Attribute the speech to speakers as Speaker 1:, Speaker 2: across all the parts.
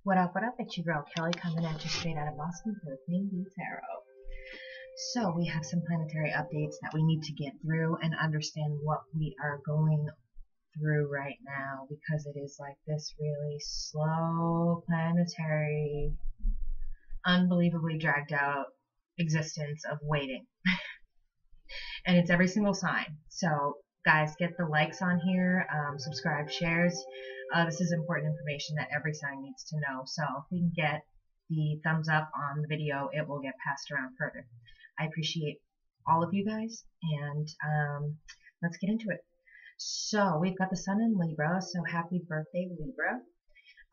Speaker 1: What up, what up? It's your girl Kelly coming at you straight out of Boston for the Queen Bee Tarot. So we have some planetary updates that we need to get through and understand what we are going through right now, because it is like this really slow planetary, unbelievably dragged out existence of waiting. And it's every single sign. So guys, get the likes on here, subscribe, shares. This is important information that every sign needs to know. So if we can get the thumbs up on the video, it will get passed around further. I appreciate all of you guys, and let's get into it. So we've got the Sun in Libra, so happy birthday Libra.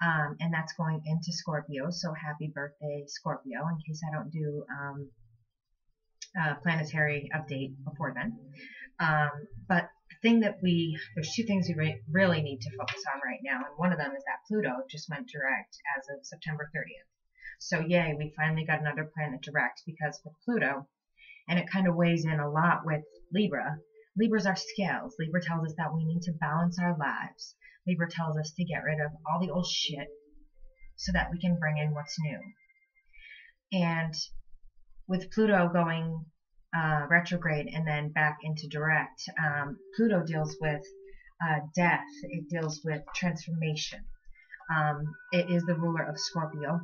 Speaker 1: And that's going into Scorpio, so happy birthday Scorpio, in case I don't do planetary update before then. But the thing that there's two things we really need to focus on right now, and one of them is that Pluto just went direct as of September 30th. So yay, we finally got another planet direct, because with Pluto, and it kind of weighs in a lot with Libra. Libra's our scales. Libra tells us that we need to balance our lives. Libra tells us to get rid of all the old shit so that we can bring in what's new. And with Pluto going retrograde and then back into direct, Pluto deals with death. It deals with transformation. It is the ruler of Scorpio,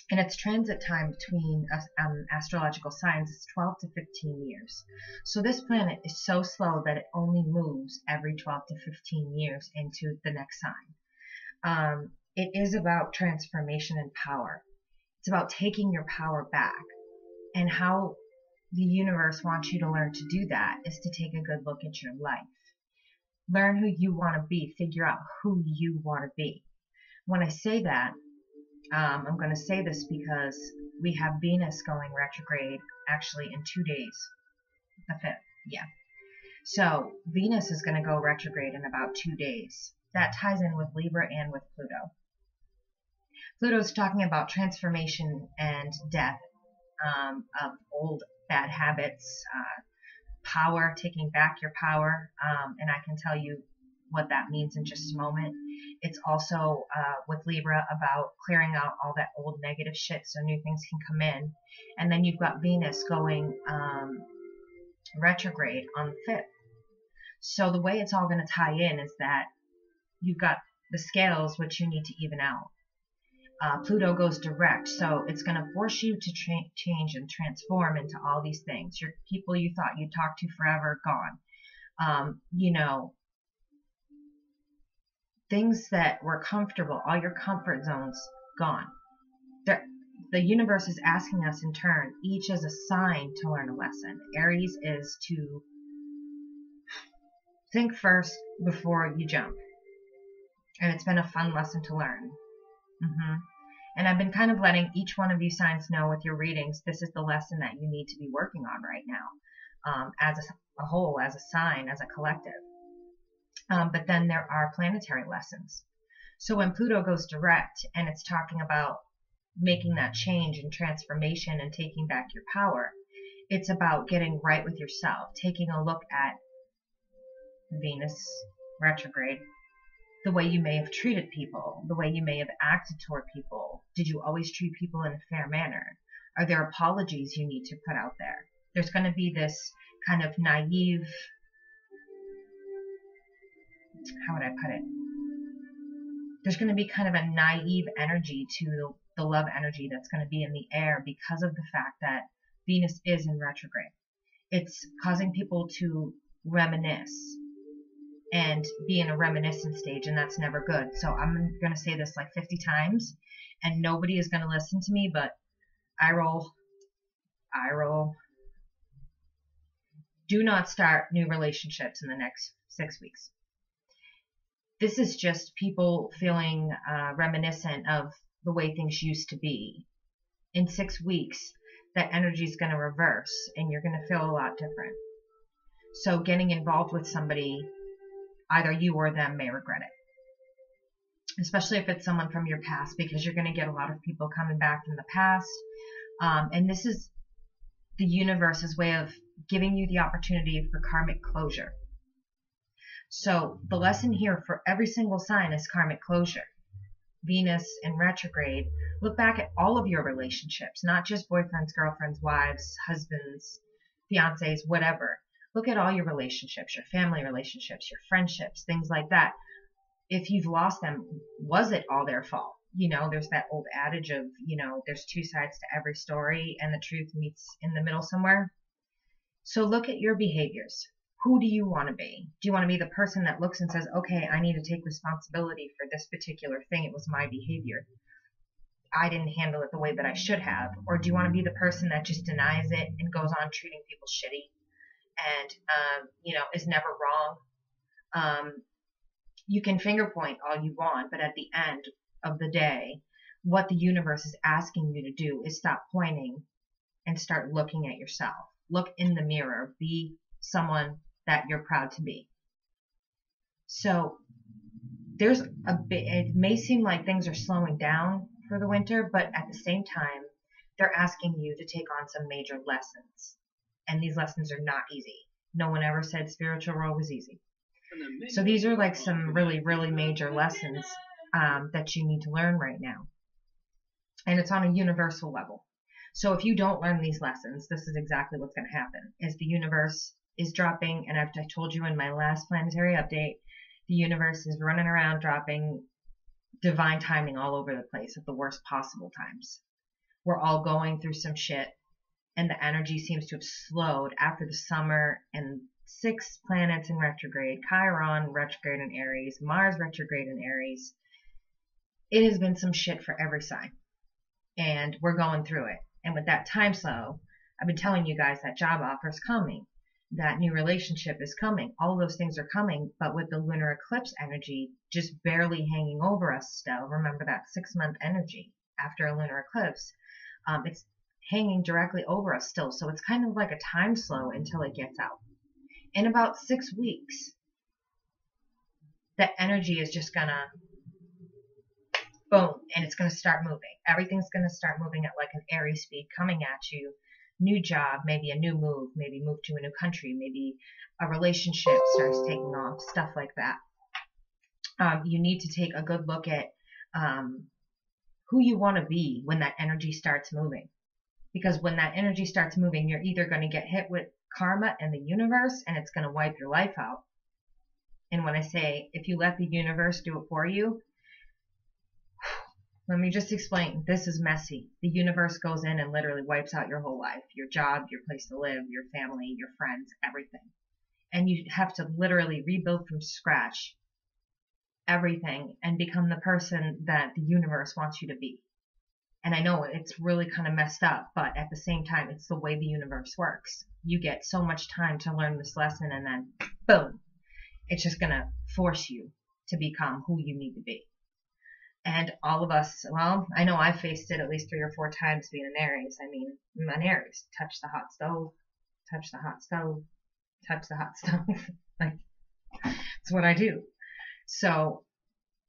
Speaker 1: and its transit time between astrological signs is 12 to 15 years. So this planet is so slow that it only moves every 12 to 15 years into the next sign. It is about transformation and power. It's about taking your power back, and how the universe wants you to learn to do that is to take a good look at your life. Learn who you want to be. Figure out who you want to be. When I say that, I'm going to say this because we have Venus going retrograde actually in 2 days. The 5th, yeah. So Venus is going to go retrograde in about 2 days. That ties in with Libra and with Pluto. Pluto's talking about transformation and death of old bad habits, power, taking back your power, and I can tell you what that means in just a moment. It's also with Libra about clearing out all that old negative shit so new things can come in. And then you've got Venus going retrograde on the 5th. So the way it's all going to tie in is that you've got the scales, which you need to even out. Pluto goes direct, so it's going to force you to change and transform into all these things. Your people you thought you'd talk to forever, gone. You know, things that were comfortable, all your comfort zones, gone. The universe is asking us in turn, each as a sign, to learn a lesson. Aries is to think first before you jump. And it's been a fun lesson to learn. And I've been kind of letting each one of you signs know with your readings, this is the lesson that you need to be working on right now, as a whole, as a sign, as a collective. But then there are planetary lessons. So when Pluto goes direct and it's talking about making that change and transformation and taking back your power, it's about getting right with yourself, taking a look at Venus retrograde, the way you may have treated people, the way you may have acted toward people. Did you always treat people in a fair manner? Are there apologies you need to put out there? There's going to be this kind of naive, how would I put it? There's going to be kind of a naive energy to the love energy that's going to be in the air because of the fact that Venus is in retrograde. It's causing people to reminisce and be in a reminiscent stage, and that's never good. So I'm going to say this like 50 times, and nobody is going to listen to me, but I roll. Do not start new relationships in the next 6 weeks. This is just people feeling reminiscent of the way things used to be. In 6 weeks, that energy is going to reverse, and you're going to feel a lot different. So getting involved with somebody, either you or them may regret it, especially if it's someone from your past, because you're going to get a lot of people coming back from the past. And this is the universe's way of giving you the opportunity for karmic closure. So the lesson here for every single sign is karmic closure. Venus in retrograde, look back at all of your relationships, not just boyfriends, girlfriends, wives, husbands, fiancés, whatever. Look at all your relationships, your family relationships, your friendships, things like that. If you've lost them, was it all their fault? You know, there's that old adage of, you know, there's two sides to every story and the truth meets in the middle somewhere. So look at your behaviors. Who do you want to be? Do you want to be the person that looks and says, okay, I need to take responsibility for this particular thing. It was my behavior. I didn't handle it the way that I should have. Or do you want to be the person that just denies it and goes on treating people shitty and, you know, is never wrong? You can finger point all you want, but at the end of the day, what the universe is asking you to do is stop pointing and start looking at yourself. Look in the mirror. Be someone that you're proud to be. So there's a bit, it may seem like things are slowing down for the winter, but at the same time, they're asking you to take on some major lessons. And these lessons are not easy. No one ever said spiritual world was easy. So these are like some really, really major lessons that you need to learn right now. And it's on a universal level. So if you don't learn these lessons, this is exactly what's going to happen. Is the universe is dropping, and I told you in my last planetary update, the universe is running around dropping divine timing all over the place at the worst possible times. We're all going through some shit, and the energy seems to have slowed after the summer and 6 planets in retrograde, Chiron retrograde in Aries, Mars retrograde in Aries. It has been some shit for every sign, and we're going through it. And with that time slow, I've been telling you guys that job offer is coming. That new relationship is coming. All of those things are coming, but with the lunar eclipse energy just barely hanging over us still, remember that 6-month energy after a lunar eclipse, it's hanging directly over us still. So it's kind of like a time slow until it gets out. In about 6 weeks, that energy is just gonna boom, and it's gonna start moving. Everything's gonna start moving at like an Aries speed coming at you. New job, maybe a new move, maybe move to a new country, maybe a relationship starts taking off, stuff like that. You need to take a good look at who you want to be when that energy starts moving. Because when that energy starts moving, you're either going to get hit with karma and the universe, and it's going to wipe your life out. And when I say, if you let the universe do it for you, let me just explain. This is messy. The universe goes in and literally wipes out your whole life, your job, your place to live, your family, your friends, everything. And you have to literally rebuild from scratch everything and become the person that the universe wants you to be. And I know it's really kind of messed up, but at the same time, it's the way the universe works. You get so much time to learn this lesson, and then boom, it's just going to force you to become who you need to be. And all of us, well, I know I faced it at least 3 or 4 times being an Aries. I mean, I'm an Aries. Touch the hot stove, touch the hot stove, touch the hot stove. Like, it's what I do. So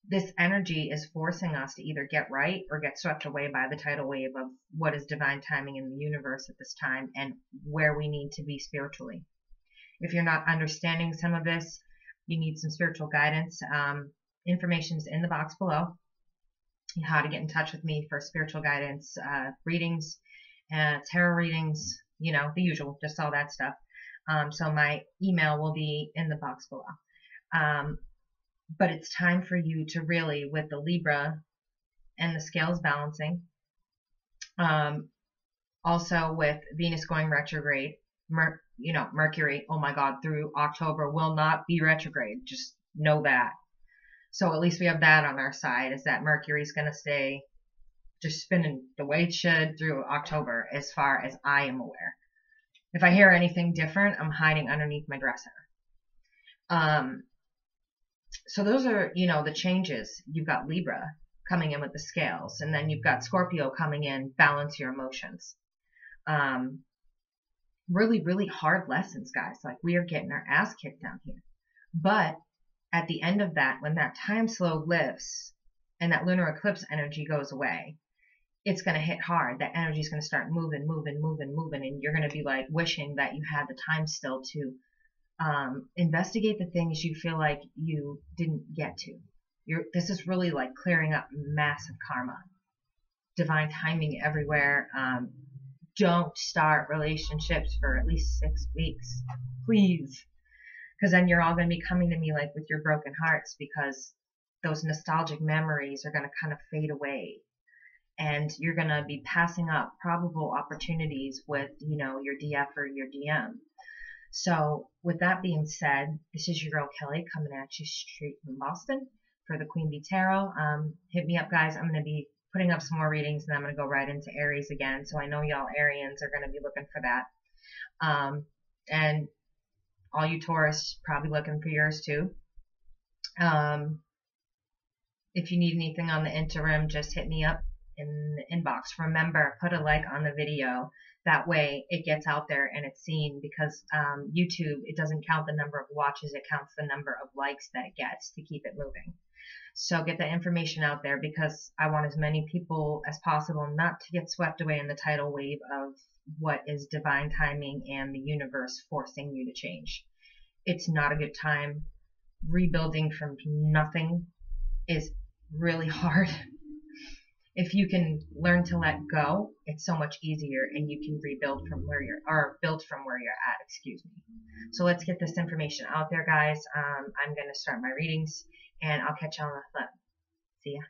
Speaker 1: this energy is forcing us to either get right or get swept away by the tidal wave of what is divine timing in the universe at this time and where we need to be spiritually. If you're not understanding some of this, you need some spiritual guidance. Information is in the box below. How to get in touch with me for spiritual guidance, readings, tarot readings, you know, the usual, just all that stuff. So my email will be in the box below. But it's time for you to really, with the Libra and the scales balancing, also with Venus going retrograde, Mercury, oh my God, through October will not be retrograde. Just know that. So at least we have that on our side, is that Mercury's going to stay just spinning the way it should through October, as far as I am aware. If I hear anything different, I'm hiding underneath my dresser. So those are, the changes. You've got Libra coming in with the scales, and then you've got Scorpio coming in, balance your emotions. Really, really hard lessons, guys. Like, we are getting our ass kicked down here. But at the end of that, when that time slow lifts and that lunar eclipse energy goes away, it's going to hit hard. That energy is going to start moving, and you're going to be like wishing that you had the time still to investigate the things you feel like you didn't get to. This is really like clearing up massive karma, divine timing everywhere. Don't start relationships for at least 6 weeks, please. Because then you're all going to be coming to me like with your broken hearts, because those nostalgic memories are going to kind of fade away. And you're going to be passing up probable opportunities with, your DF or your DM. So with that being said, this is your girl Kelly coming at you straight from Boston for the Queen Bee Tarot. Hit me up, guys. I'm going to be putting up some more readings, and I'm going to go right into Aries again. So I know y'all Arians are going to be looking for that. And all you Taurus probably looking for yours too. If you need anything on the interim, just hit me up in the inbox. Remember, put a like on the video. That way it gets out there and it's seen, because YouTube, it doesn't count the number of watches, it counts the number of likes that it gets to keep it moving. So get the information out there, because I want as many people as possible not to get swept away in the tidal wave of what is divine timing and the universe forcing you to change. It's not a good time. Rebuilding from nothing is really hard. If you can learn to let go, it's so much easier, and you can rebuild from where build from where you're at, excuse me. So let's get this information out there, guys. I'm going to start my readings, and I'll catch you on the flip. See ya.